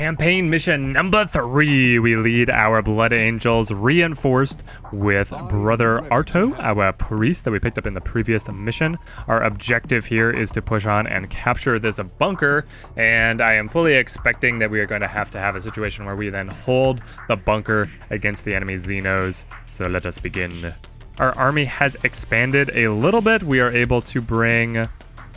Campaign mission number 3. We lead our Blood Angels reinforced with Brother Arto, our priest that we picked up in the previous mission. Our objective here is to push on and capture this bunker, and I am fully expecting that we are going to have a situation where we then hold the bunker against the enemy Xenos. So let us begin. Our army has expanded a little bit. We are able to bring...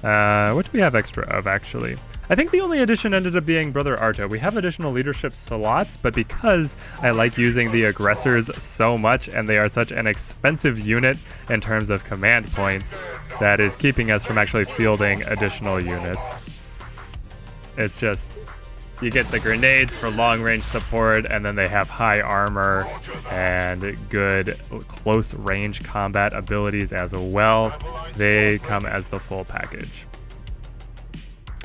what do we have extra of, actually? I think the only addition ended up being Brother Arto. We have additional leadership slots, but because I like using the aggressors so much and they are such an expensive unit in terms of command points, that is keeping us from actually fielding additional units. It's just, you get the grenades for long range support, and then they have high armor and good close range combat abilities as well. They come as the full package.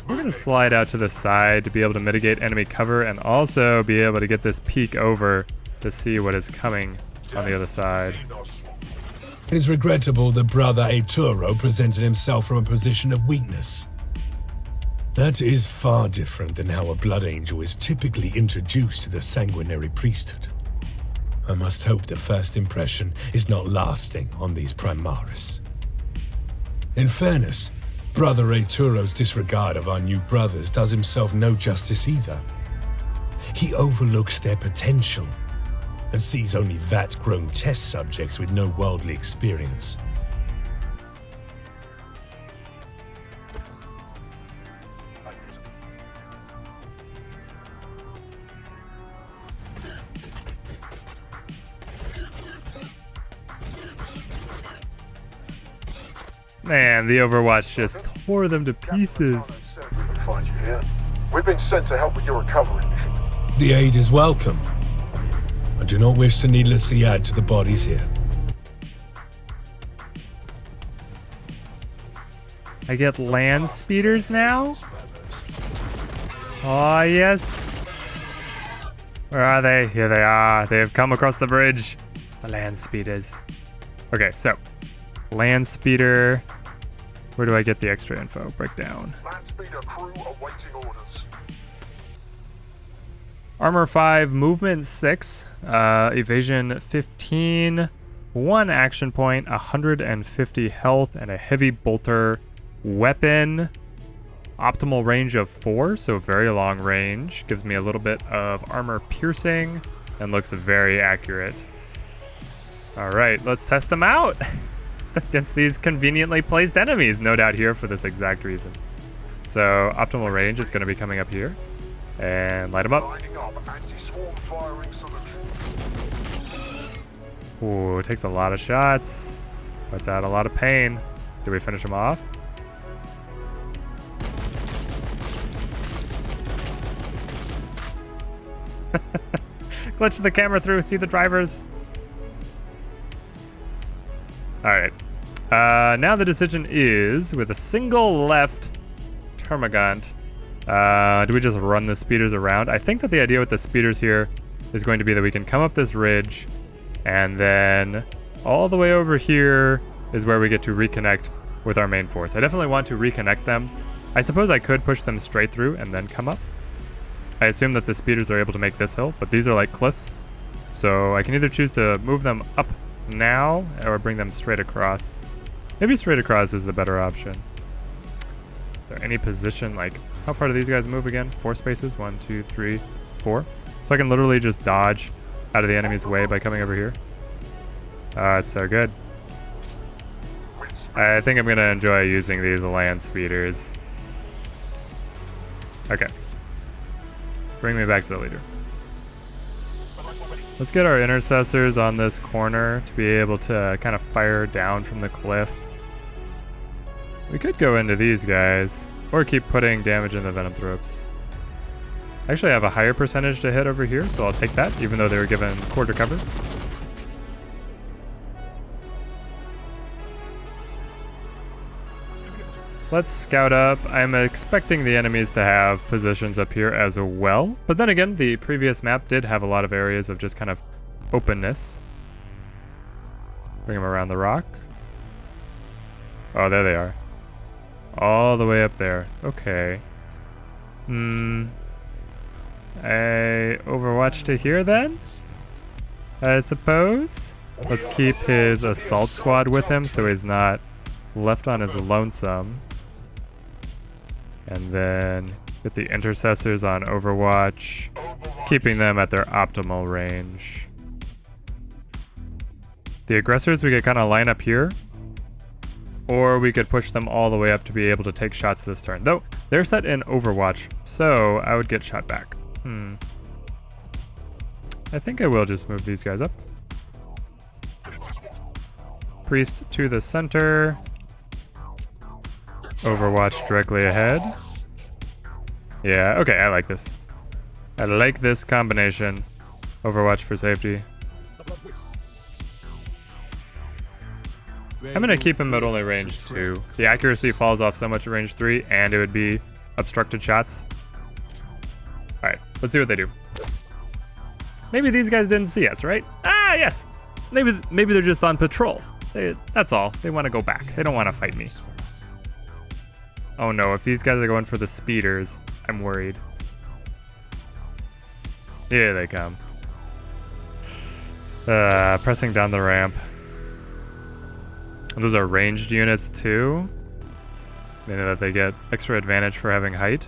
We're going to slide out to the side to be able to mitigate enemy cover and also be able to get this peek over to see what is coming on the other side. It is regrettable that Brother Arturo presented himself from a position of weakness. That is far different than how a Blood Angel is typically introduced to the sanguinary priesthood. I must hope the first impression is not lasting on these Primaris. In fairness, Brother Arturo's disregard of our new brothers does himself no justice either. He overlooks their potential and sees only vat-grown test subjects with no worldly experience. Man, the Overwatch just tore them to pieces. We've been sent to help with your recovery mission. The aid is welcome. I do not wish to needlessly add to the bodies here. I get land speeders now? Oh, yes. Where are they? Here they are. They have come across the bridge. The land speeders. Okay, so land speeder. Where do I get the extra info? Breakdown. Land speeder crew awaiting orders. Armor 5, movement 6, evasion 15, 1 action point, 150 health, and a heavy bolter weapon. Optimal range of 4, so very long range. Gives me a little bit of armor piercing and looks very accurate. All right, let's test them out against these conveniently placed enemies, no doubt here for this exact reason. So optimal range is going to be coming up here, and light them up. Ooh, it takes a lot of shots. Puts out a lot of pain. Do we finish them off? Glitch the camera through, see the drivers. Alright. Now the decision is, with a single left Termagant, do we just run the speeders around? I think that the idea with the speeders here is going to be that we can come up this ridge, and then all the way over here is where we get to reconnect with our main force. I definitely want to reconnect them. I suppose I could push them straight through and then come up. I assume that the speeders are able to make this hill, but these are like cliffs. So I can either choose to move them up now or bring them straight across. Maybe straight across is the better option. Is there any position, like, how far do these guys move again? 4 spaces, 1, 2, 3, 4. So I can literally just dodge out of the enemy's way by coming over here. It's so good. I think I'm gonna enjoy using these land speeders. Okay. Bring me back to the leader. Let's get our intercessors on this corner to be able to kind of fire down from the cliff. We could go into these guys, or keep putting damage in the venom throats. Actually, I have a higher percentage to hit over here, so I'll take that, even though they were given quarter cover. Let's scout up. I'm expecting the enemies to have positions up here as well. But then again, the previous map did have a lot of areas of just kind of openness. Bring them around the rock. Oh, there they are. All the way up there. Okay. a Overwatch to here then, I suppose. Let's keep his assault squad with him so he's not left on his lonesome. And then get the intercessors on Overwatch, keeping them at their optimal range. The aggressors we could kind of line up here, or we could push them all the way up to be able to take shots this turn. Though, they're set in Overwatch, so I would get shot back. I think I will just move these guys up. Priest to the center. Overwatch directly ahead. Yeah, okay, I like this. I like this combination. Overwatch for safety. I'm gonna keep him at only range 2. The accuracy falls off so much at range 3, and it would be obstructed shots. Alright, let's see what they do. Maybe these guys didn't see us, right? Ah, yes! Maybe they're just on patrol. That's all. They want to go back. They don't want to fight me. Oh no, if these guys are going for the speeders, I'm worried. Here they come. Pressing down the ramp. Those are ranged units too, meaning that they get extra advantage for having height.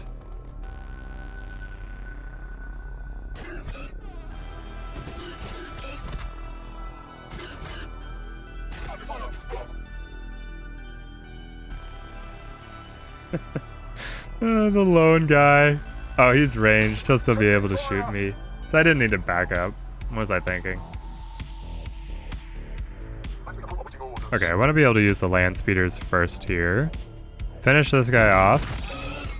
The lone guy. Oh, he's ranged. He'll still be able to shoot me. So I didn't need to back up. What was I thinking? Okay, I want to be able to use the land speeders first here. Finish this guy off.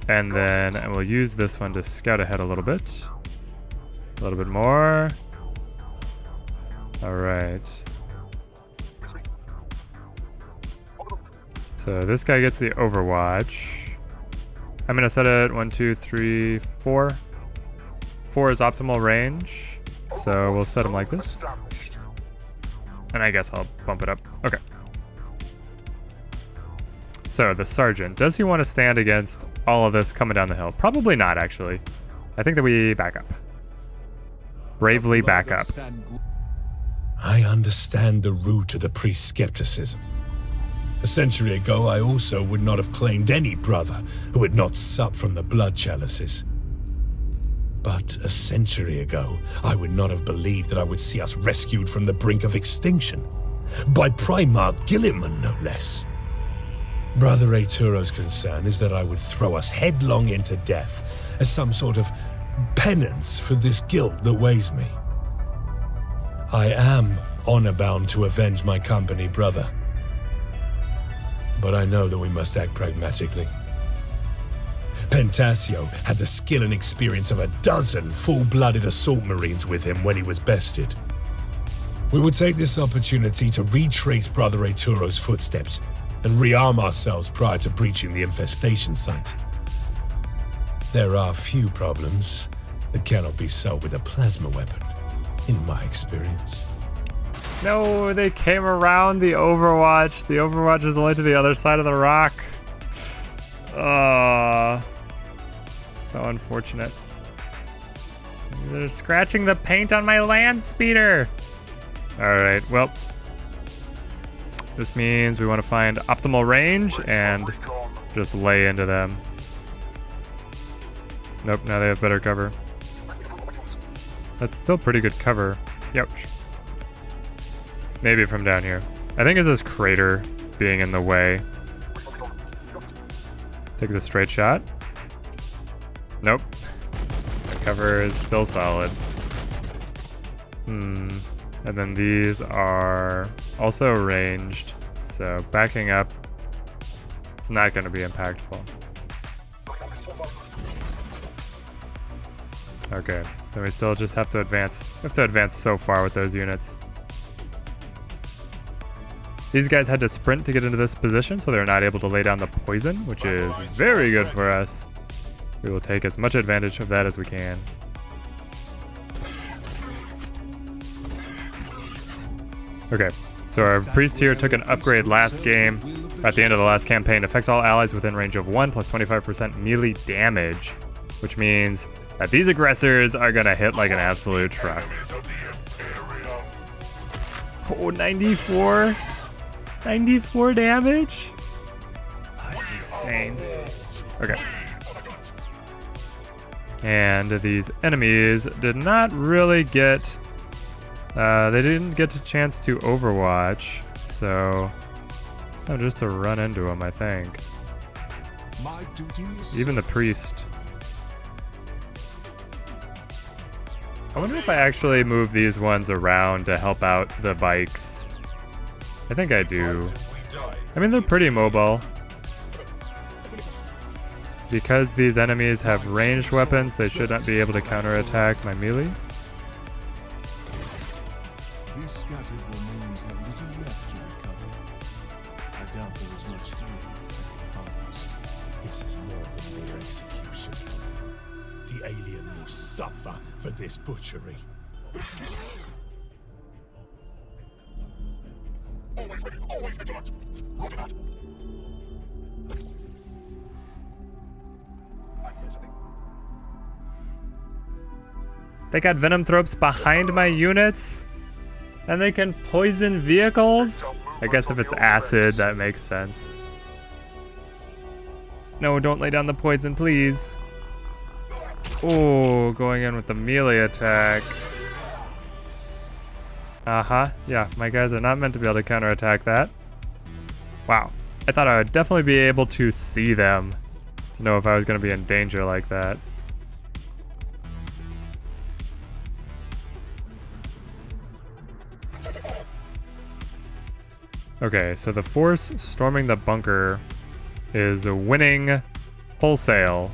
And then we'll use this one to scout ahead a little bit. A little bit more. Alright. So this guy gets the Overwatch. I'm going to set it 1, 2, 3, 4. 4 is optimal range. So we'll set him like this. And I guess I'll bump it up. Okay. So the sergeant, does he want to stand against all of this coming down the hill? Probably not, actually. I think that we back up. Bravely back up. I understand the root of the priest's skepticism. A century ago, I also would not have claimed any brother who had not supped from the blood chalices. But a century ago, I would not have believed that I would see us rescued from the brink of extinction. By Primarch Gilliman, no less. Brother Arturo's concern is that I would throw us headlong into death as some sort of penance for this guilt that weighs me. I am honor-bound to avenge my company, brother. But I know that we must act pragmatically. Pentasio had the skill and experience of a dozen full-blooded assault marines with him when he was bested. We will take this opportunity to retrace Brother Arturo's footsteps and rearm ourselves prior to breaching the infestation site. There are few problems that cannot be solved with a plasma weapon, in my experience. No, they came around the Overwatch. The Overwatch is only to the other side of the rock. So unfortunate. They're scratching the paint on my land speeder. Alright, well. This means we want to find optimal range and just lay into them. Nope, now they have better cover. That's still pretty good cover. Youch. Maybe from down here. I think it's this crater being in the way. Takes a straight shot. Nope. The cover is still solid. And then these are also ranged. So backing up, it's not going to be impactful. Okay. Then we still just have to advance. We have to advance so far with those units. These guys had to sprint to get into this position, so they're not able to lay down the poison, which is very good for us. We will take as much advantage of that as we can. Okay, so our priest here took an upgrade last game. At the end of the last campaign, affects all allies within range of 1 plus 25% melee damage. which means that these aggressors are gonna hit like an absolute truck. Oh, 94? 94 damage? Oh, that's insane. Okay. And these enemies did not really get... they didn't get a chance to overwatch, so... it's not just to run into them, I think. Even the priest. I wonder if I actually move these ones around to help out the bikes. I think I do. I mean, they're pretty mobile. Because these enemies have ranged weapons, they should not be able to counterattack my melee. These scattered remains have little left to recover. I doubt there was much here at the harvest. This is more than mere execution. The alien will suffer for this butchery. They got venom throats behind my units? And they can poison vehicles? I guess if it's acid, that makes sense. No, don't lay down the poison, please. Oh, going in with the melee attack. Yeah, my guys are not meant to be able to counterattack that. Wow. I thought I would definitely be able to see them to know if I was going to be in danger like that. Okay, so the force storming the bunker is winning wholesale.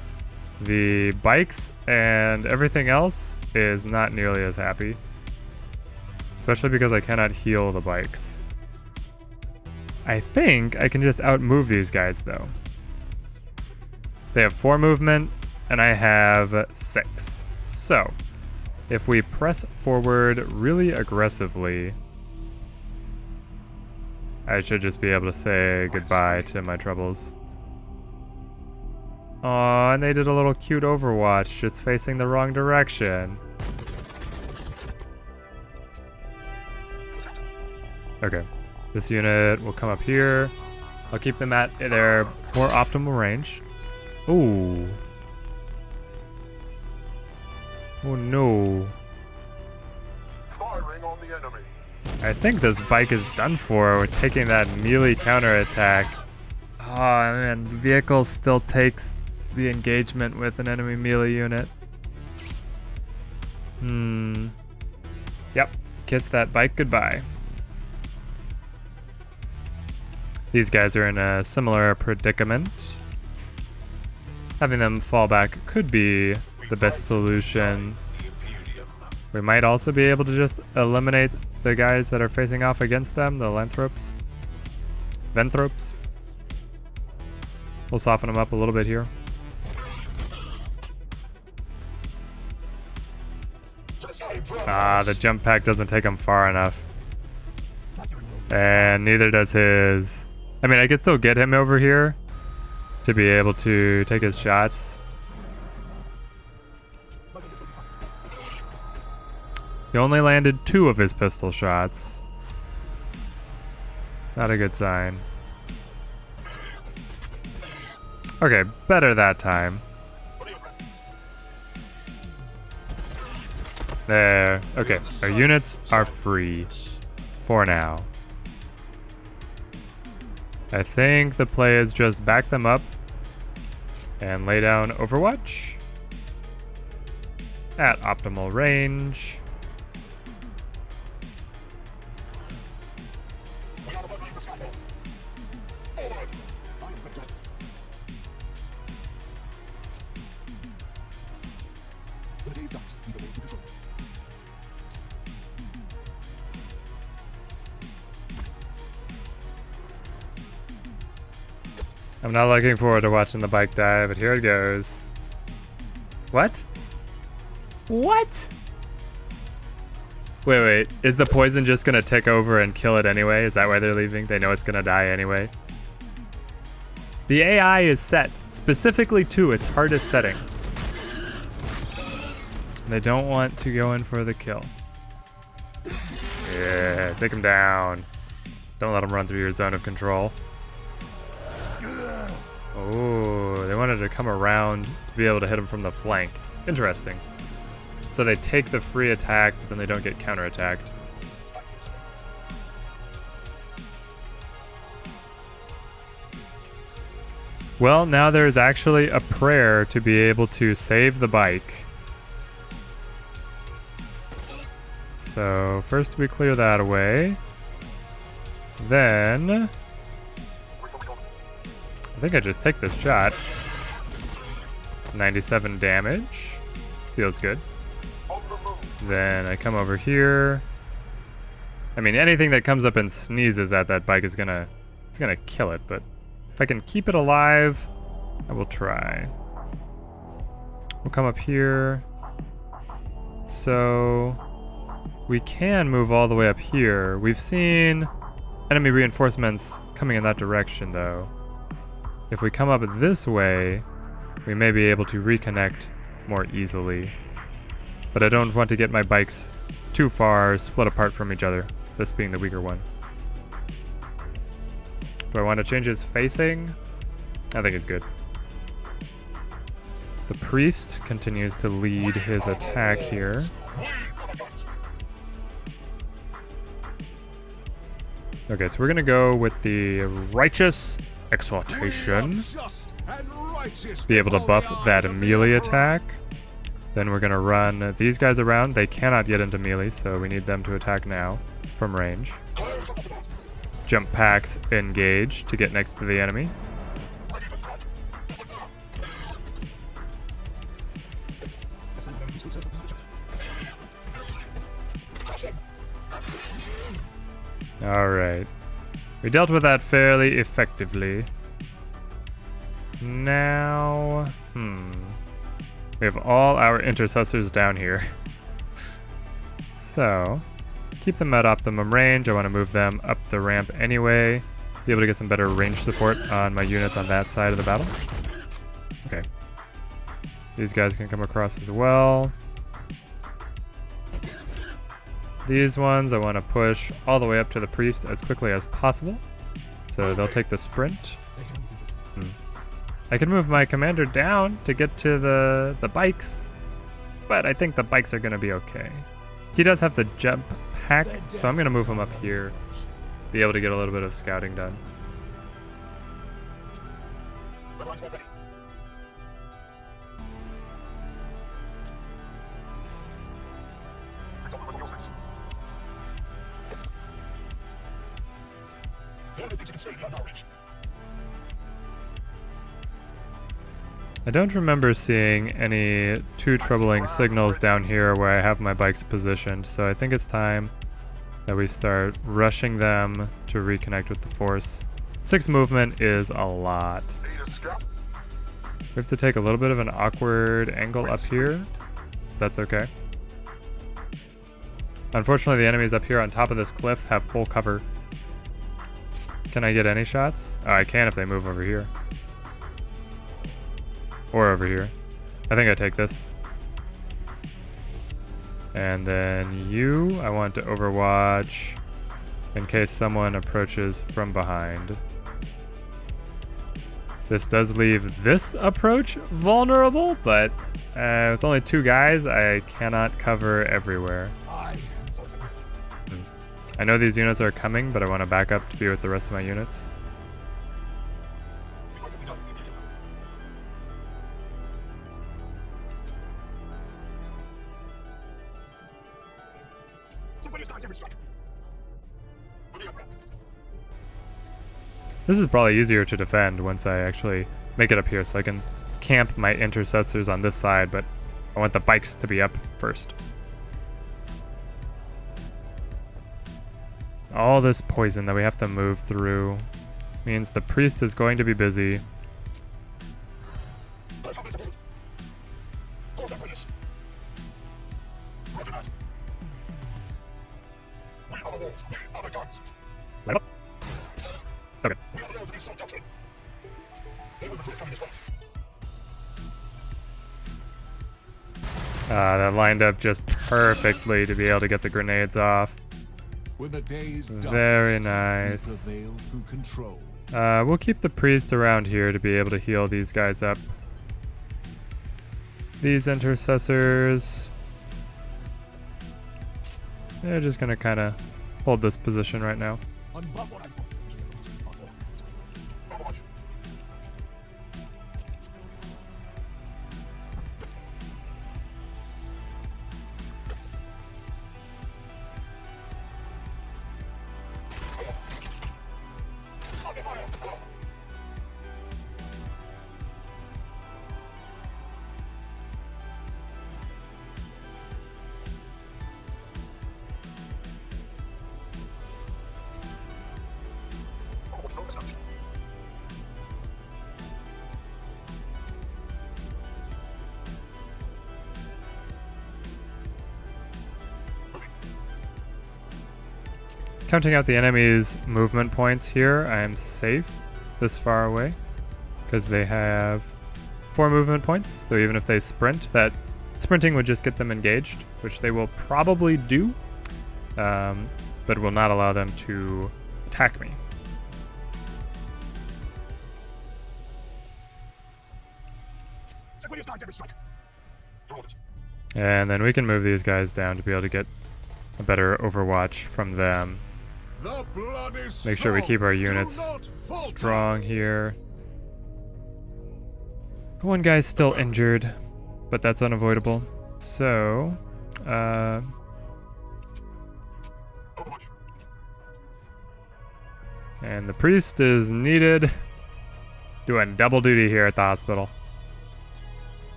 The bikes and everything else is not nearly as happy. Especially because I cannot heal the bikes. I think I can just outmove these guys though. They have 4 movement and I have 6. So, if we press forward really aggressively, I should just be able to say goodbye to my troubles. Aw, and they did a little cute overwatch, just facing the wrong direction. Okay, this unit will come up here. I'll keep them at their more optimal range. Ooh. Oh no. Firing on the enemy. I think this bike is done for with taking that melee counterattack. Oh man, the vehicle still takes the engagement with an enemy melee unit. Yep, kiss that bike goodbye. These guys are in a similar predicament. Having them fall back could be the best solution. We might also be able to just eliminate the guys that are facing off against them, the Lenthropes. Venthropes. We'll soften them up a little bit here. Ah, the jump pack doesn't take him far enough. And neither does his... I mean, I could still get him over here to be able to take his shots. He only landed 2 of his pistol shots. Not a good sign. Okay, better that time. There. Okay, our units are free. For now. I think the play is just back them up and lay down Overwatch at optimal range. I'm not looking forward to watching the bike die, but here it goes. What? What? Wait. Is the poison just gonna take over and kill it anyway? Is that why they're leaving? They know it's gonna die anyway? The AI is set specifically to its hardest setting. They don't want to go in for the kill. Yeah, take him down. Don't let him run through your zone of control. Oh, they wanted to come around to be able to hit him from the flank. Interesting. So they take the free attack, but then they don't get counterattacked. Well, now there's actually a prayer to be able to save the bike. So first we clear that away. Then I think I just take this shot. 97 damage. Feels good. Then I come over here. I mean, anything that comes up and sneezes at that bike is gonna kill it, but if I can keep it alive, I will try. We'll come up here. So we can move all the way up here. We've seen enemy reinforcements coming in that direction though. If we come up this way, we may be able to reconnect more easily. But I don't want to get my bikes too far split apart from each other, this being the weaker one. Do I want to change his facing? I think it's good. The priest continues to lead his attack here. Okay, so we're gonna go with the righteous exhortation. Be able to buff that melee attack. Then we're gonna run these guys around. They cannot get into melee, so we need them to attack now from range. Jump packs engage to get next to the enemy. Alright. We dealt with that fairly effectively. Now, we have all our intercessors down here. So, keep them at optimum range. I want to move them up the ramp anyway. Be able to get some better range support on my units on that side of the battle. Okay. These guys can come across as well. These ones I want to push all the way up to the priest as quickly as possible. So they'll take the sprint. I can move my commander down to get to the bikes, but I think the bikes are going to be okay. He does have the jump pack, so I'm going to move him up here. Be able to get a little bit of scouting done. I don't remember seeing any too troubling signals down here where I have my bikes positioned, so I think it's time that we start rushing them to reconnect with the force. 6 movement is a lot. We have to take a little bit of an awkward angle up here, if that's okay. Unfortunately, the enemies up here on top of this cliff have full cover. Can I get any shots? Oh, I can if they move over here. Or over here. I think I take this. And then you, I want to overwatch in case someone approaches from behind. This does leave this approach vulnerable, but with only 2 guys, I cannot cover everywhere. I know these units are coming, but I want to back up to be with the rest of my units. This is probably easier to defend once I actually make it up here, so I can camp my intercessors on this side, but I want the bikes to be up first. All this poison that we have to move through means the priest is going to be busy. Light up. So good. That lined up just perfectly to be able to get the grenades off. When the day's Very darkest, nice. we prevail through control. We'll keep the priest around here to be able to heal these guys up. These intercessors, they're just gonna kind of hold this position right now. Counting out the enemy's movement points here, I am safe this far away because they have 4 movement points. So even if they sprint, that sprinting would just get them engaged, which they will probably do, but will not allow them to attack me. And then we can move these guys down to be able to get a better overwatch from them. The blood is Make sure we keep our units Do not falter. strong here. One guy's still injured, but that's unavoidable. So, and the priest is needed, doing double duty here at the hospital.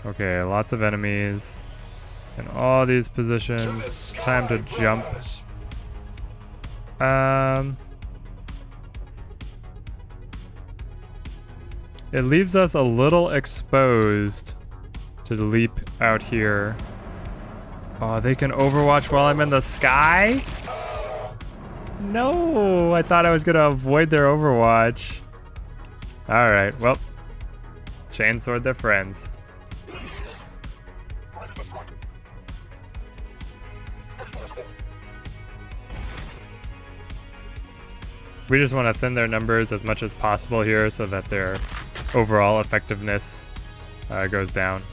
Okay, lots of enemies in all these positions. Time to jump. It leaves us a little exposed to leap out here. Oh, they can overwatch while I'm in the sky? No, I thought I was gonna avoid their overwatch. Alright, well, chainsword their friends. We just want to thin their numbers as much as possible here so that their overall effectiveness goes down.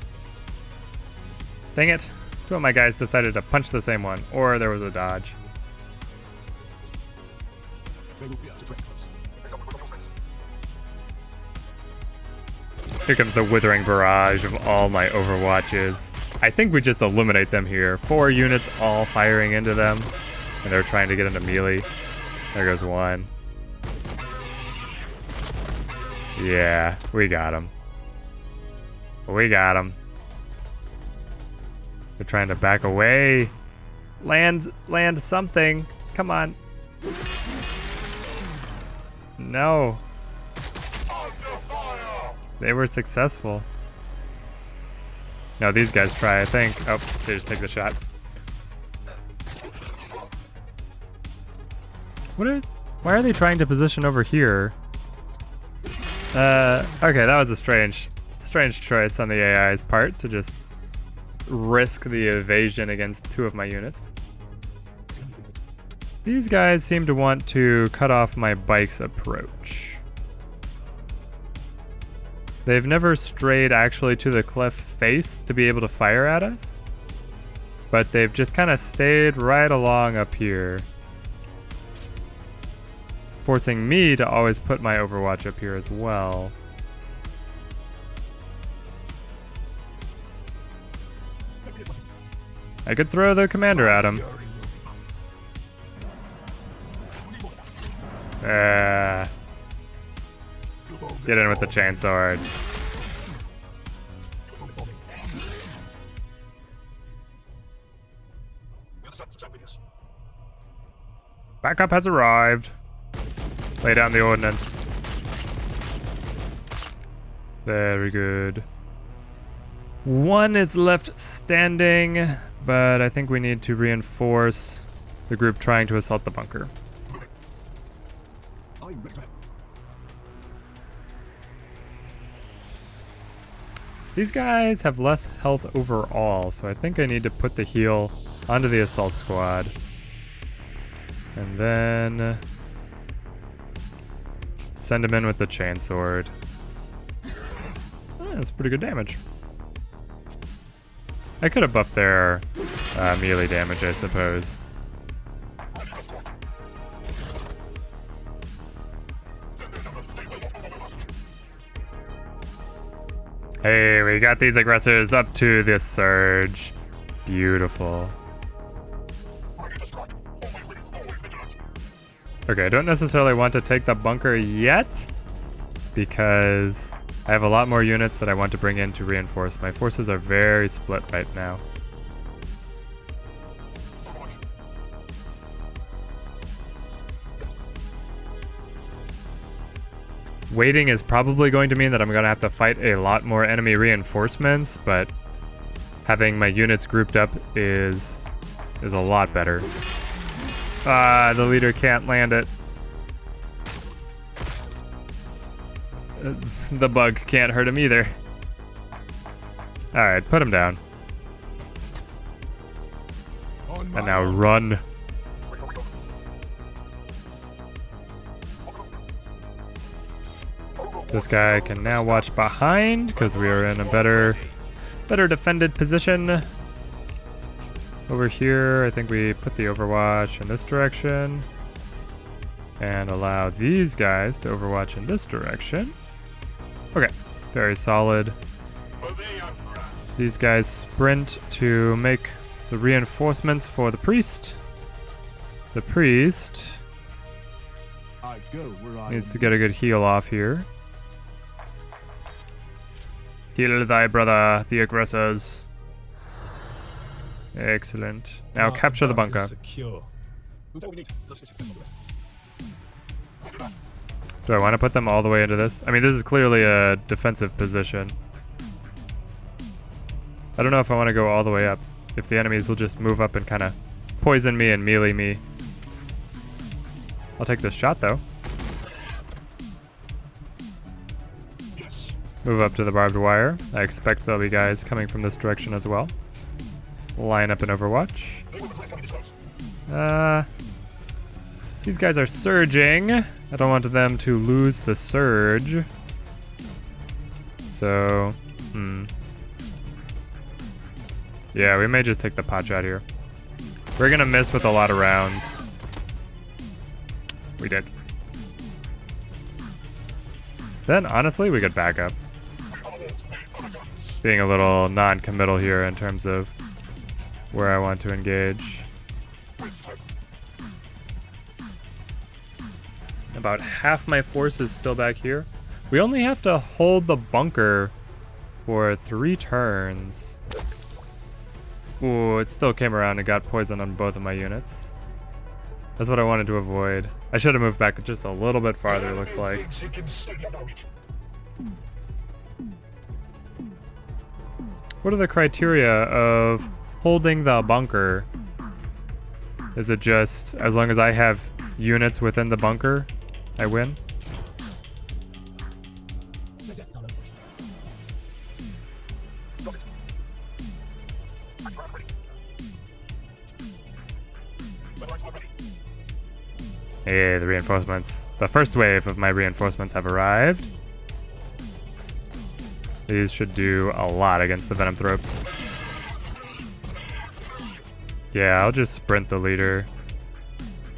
Dang it. 2 of my guys decided to punch the same one, or there was a dodge. Here comes the withering barrage of all my overwatches. I think we just eliminate them here. 4 units all firing into them, and they're trying to get into melee. There goes one. Yeah, we got him. We got him. They're trying to back away. Land something. Come on. No. They were successful. No, these guys try, I think. Oh, they just take the shot. Why are they trying to position over here? Okay, that was a strange choice on the AI's part to just risk the evasion against 2 of my units. These guys seem to want to cut off my bike's approach. They've never strayed actually to the cliff face to be able to fire at us, but they've just kind of stayed right along up here, forcing me to always put my overwatch up here as well. I could throw the commander at him. Get in with the chainsword. Backup has arrived. Lay down the ordnance. Very good. 1 is left standing, but I think we need to reinforce the group trying to assault the bunker. These guys have less health overall, so I think I need to put the heal onto the assault squad. And then send him in with the chainsword. Oh, that's pretty good damage. I could have buffed their melee damage, I suppose. Hey, we got these aggressors up to this surge. Beautiful. Okay, I don't necessarily want to take the bunker yet, because I have a lot more units that I want to bring in to reinforce. My forces are very split right now. Waiting is probably going to mean that I'm going to have to fight a lot more enemy reinforcements, but having my units grouped up is a lot better. Ah, the leader can't land it. The bug can't hurt him either. Alright, put him down. And now run. This guy can now watch behind because we are in a better defended position. Over here, I think we put the overwatch in this direction and allow these guys to overwatch in this direction. Okay, very solid. These guys sprint to make the reinforcements for the priest. The priest needs to get a good heal off here. Heal thy brother, the aggressors. Excellent. Now capture the bunker. Do I want to put them all the way into this? I mean, this is clearly a defensive position. I don't know if I want to go all the way up. If the enemies will just move up and kind of poison me and melee me. I'll take this shot though. Move up to the barbed wire. I expect there'll be guys coming from this direction as well. Line up an overwatch. These guys are surging. I don't want them to lose the surge. So, yeah, we may just take the pot shot here. We're gonna miss with a lot of rounds. We did. Then, honestly, we could back up. Being a little non-committal here in terms of where I want to engage. About half my force is still back here. We only have to hold the bunker for 3 turns. Ooh, it still came around and got poisoned on both of my units. That's what I wanted to avoid. I should have moved back just a little bit farther, it looks like. What are the criteria of holding the bunker? Is it just as long as I have units within the bunker, I win? Hey, the reinforcements. The first wave of my reinforcements have arrived. These should do a lot against the Venom Thropes. Yeah, I'll just sprint the leader.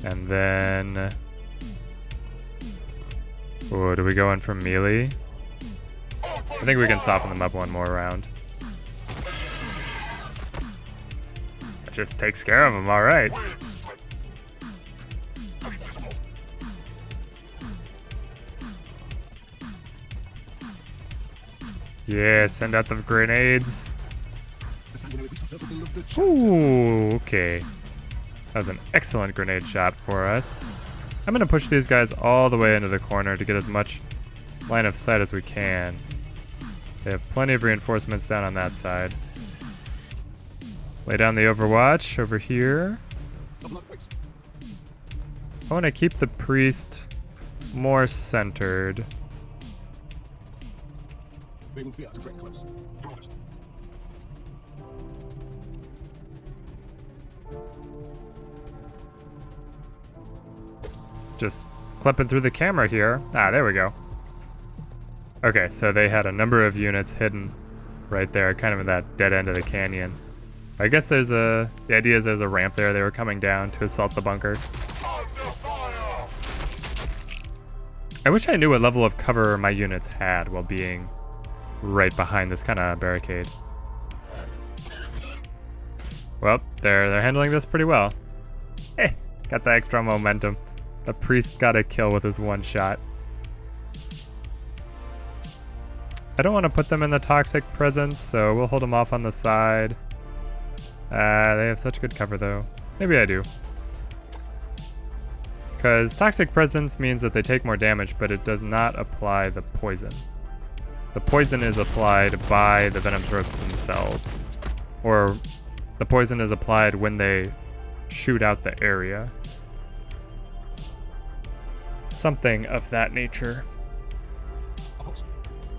And then... oh, do we go in for melee? I think we can soften them up one more round. That just takes care of them, alright. Yeah, send out the grenades. Ooh, okay. That was an excellent grenade shot for us. I'm gonna push these guys all the way into the corner to get as much line of sight as we can. They have plenty of reinforcements down on that side. Lay down the overwatch over here. I want to keep the priest more centered. They will fear to tread close. Your orders. Just clipping through the camera here. Ah, there we go. Okay, so they had a number of units hidden right there, kind of in that dead end of the canyon. I guess the idea is there's a ramp there. They were coming down to assault the bunker. I wish I knew what level of cover my units had while being right behind this kind of barricade. Well, they're handling this pretty well. Got the extra momentum. The priest got a kill with his one shot. I don't want to put them in the toxic presence, so we'll hold them off on the side. They have such good cover though. Maybe I do. Because toxic presence means that they take more damage, but it does not apply the poison. The poison is applied by the venom ropes themselves. Or the poison is applied when they shoot out the area. Something of that nature.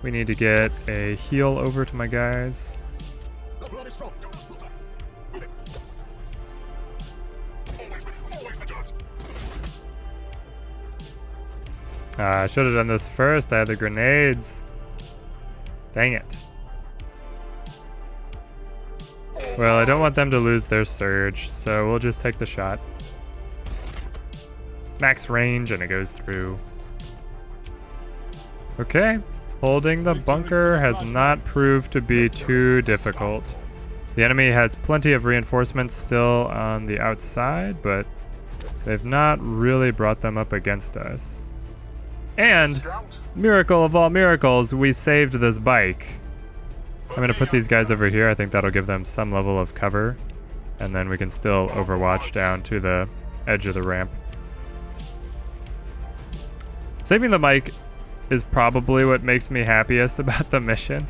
We need to get a heal over to my guys. I should have done this first. I had the grenades. Dang it. Well, I don't want them to lose their surge, so we'll just take the shot. Max range, and it goes through. Okay. Holding the bunker has not proved to be too difficult. The enemy has plenty of reinforcements still on the outside, but they've not really brought them up against us. And, miracle of all miracles, we saved this bike. I'm going to put these guys over here. I think that'll give them some level of cover. And then we can still overwatch down to the edge of the ramp. Saving the bike is probably what makes me happiest about the mission.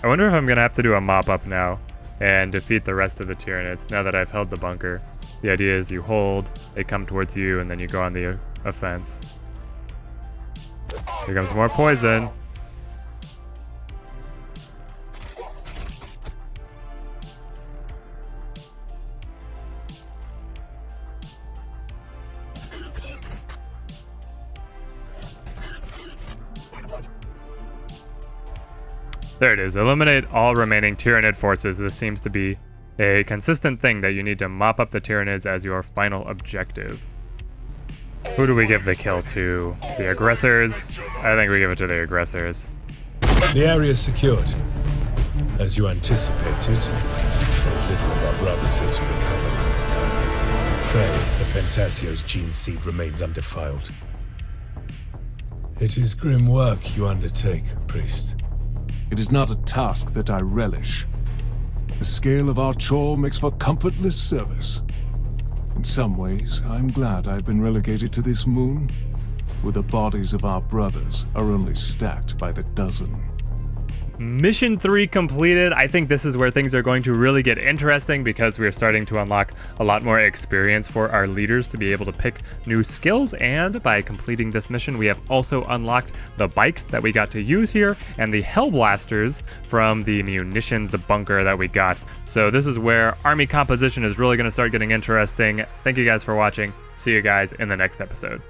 I wonder if I'm going to have to do a mop-up now and defeat the rest of the Tyranids now that I've held the bunker. The idea is you hold, they come towards you, and then you go on the offense. Here comes more poison. There it is. Eliminate all remaining Tyranid forces. This seems to be a consistent thing that you need to mop up the Tyranids as your final objective. Who do we give the kill to? The aggressors? I think we give it to the aggressors. The area is secured. As you anticipated, there's little of our brothers here to recover. Pray the Pentasio's gene seed remains undefiled. It is grim work you undertake, priest. It is not a task that I relish. The scale of our chore makes for comfortless service. In some ways, I'm glad I've been relegated to this moon, where the bodies of our brothers are only stacked by the dozen. Mission 3 completed. I think this is where things are going to really get interesting because we're starting to unlock a lot more experience for our leaders to be able to pick new skills, and by completing this mission we have also unlocked the bikes that we got to use here and the Hellblasters from the munitions bunker that we got. So this is where army composition is really going to start getting interesting. Thank you guys for watching. See you guys in the next episode.